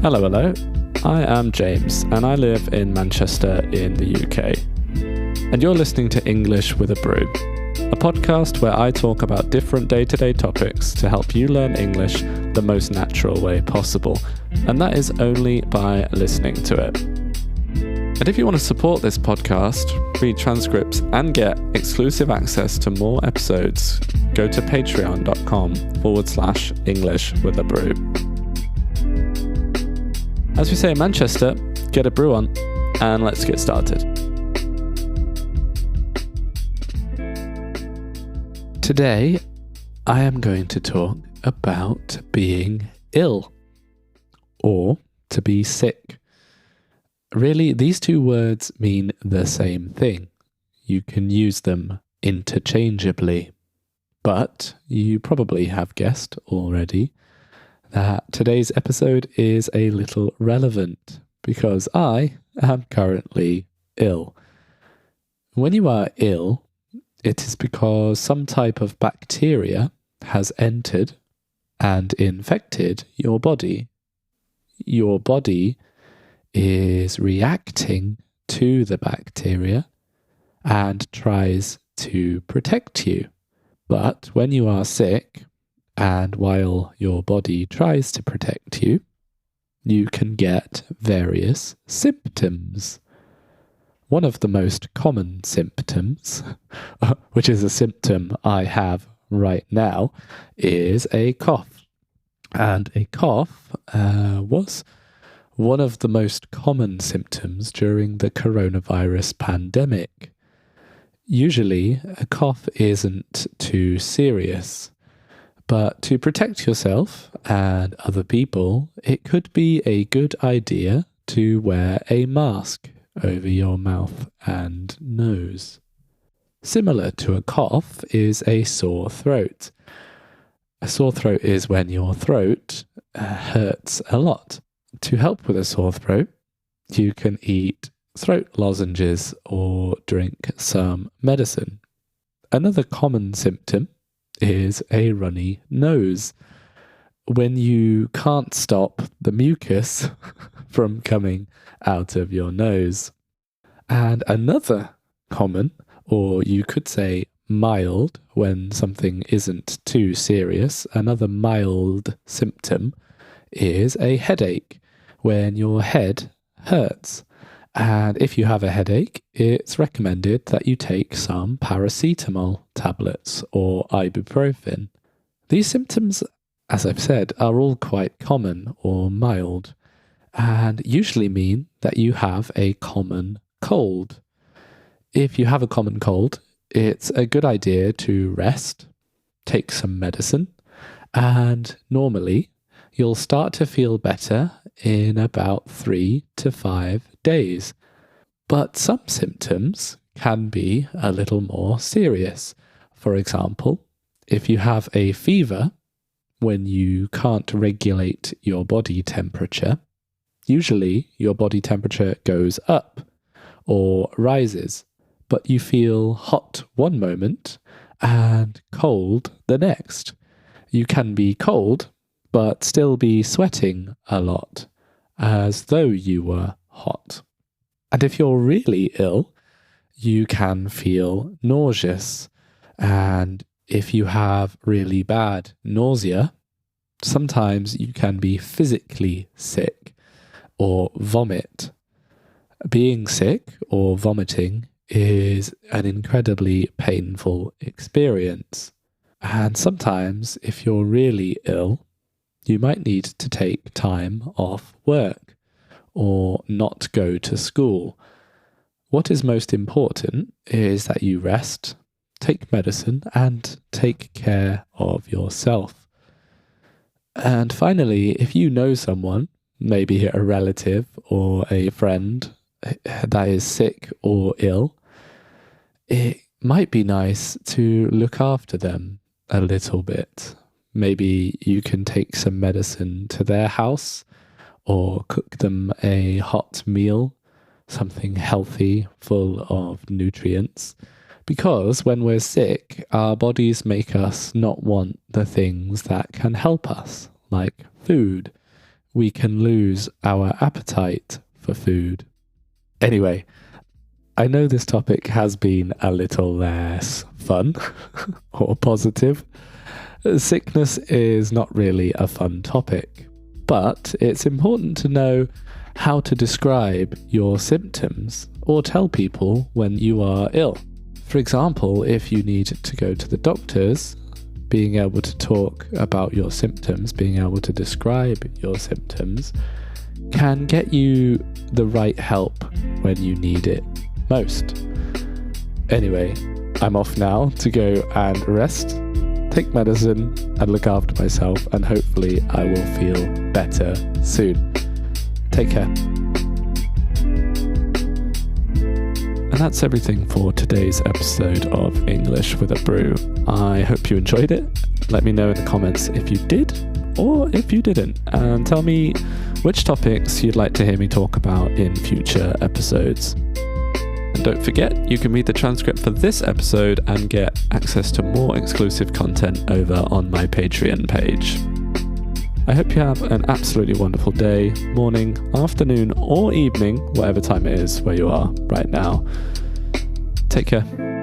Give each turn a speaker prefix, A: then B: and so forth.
A: Hello. I am James, and I live in Manchester in the UK. And you're listening to English with a Brew, a podcast where I talk about different day-to-day topics to help you learn English the most natural way possible. And that is only by listening to it. And if you want to support this podcast, read transcripts, and get exclusive access to more episodes, go to patreon.com/English with a Brew. As we say in Manchester, get a brew on, and let's get started. Today, I am going to talk about being ill, or to be sick. Really, these two words mean the same thing. You can use them interchangeably. But you probably have guessed already that today's episode is a little relevant because I am currently ill. When you are ill, it is because some type of bacteria has entered and infected your body. Your body is reacting to the bacteria and tries to protect you. But when you are sick, and while your body tries to protect you, you can get various symptoms. One of the most common symptoms, which is a symptom I have right now, is a cough. And a cough was one of the most common symptoms during the coronavirus pandemic. Usually, a cough isn't too serious. But to protect yourself and other people, it could be a good idea to wear a mask over your mouth and nose. Similar to a cough is a sore throat. A sore throat is when your throat hurts a lot. To help with a sore throat, you can eat throat lozenges or drink some medicine. Another common symptom is a runny nose, when you can't stop the mucus from coming out of your nose. And another common, or you could say mild, when something isn't too serious, another mild symptom is a headache, when your head hurts. And if you have a headache, it's recommended that you take some paracetamol tablets or ibuprofen. These symptoms, as I've said, are all quite common or mild, and usually mean that you have a common cold. If you have a common cold, it's a good idea to rest, take some medicine, and normally you'll start to feel better in about 3 to 5 days. But some symptoms can be a little more serious. For example, if you have a fever, when you can't regulate your body temperature, usually your body temperature goes up or rises, but you feel hot one moment and cold the next. You can be cold, but still be sweating a lot, as though you were hot. And if you're really ill, you can feel nauseous. And if you have really bad nausea, sometimes you can be physically sick or vomit. Being sick or vomiting is an incredibly painful experience. And sometimes, if you're really ill, you might need to take time off work or not go to school. What is most important is that you rest, take medicine, and take care of yourself. And finally, if you know someone, maybe a relative or a friend that is sick or ill, it might be nice to look after them a little bit. Maybe you can take some medicine to their house or cook them a hot meal, something healthy, full of nutrients. Because when we're sick, our bodies make us not want the things that can help us, like food. we can lose our appetite for food. Anyway, I know this topic has been a little less fun or positive. Sickness is not really a fun topic, but it's important to know how to describe your symptoms or tell people when you are ill. For example, if you need to go to the doctors, being able to talk about your symptoms, being able to describe your symptoms, can get you the right help when you need it most. Anyway, I'm off now to go and rest, take medicine, and look after myself, and hopefully I will feel better soon. Take care. And that's everything for today's episode of English with a Brew. I hope you enjoyed it. Let me know in the comments if you did or if you didn't, and tell me which topics you'd like to hear me talk about in future episodes. And don't forget, you can read the transcript for this episode and get access to more exclusive content over on my Patreon page. I hope you have an absolutely wonderful day, morning, afternoon, or evening, whatever time it is where you are right now. Take care.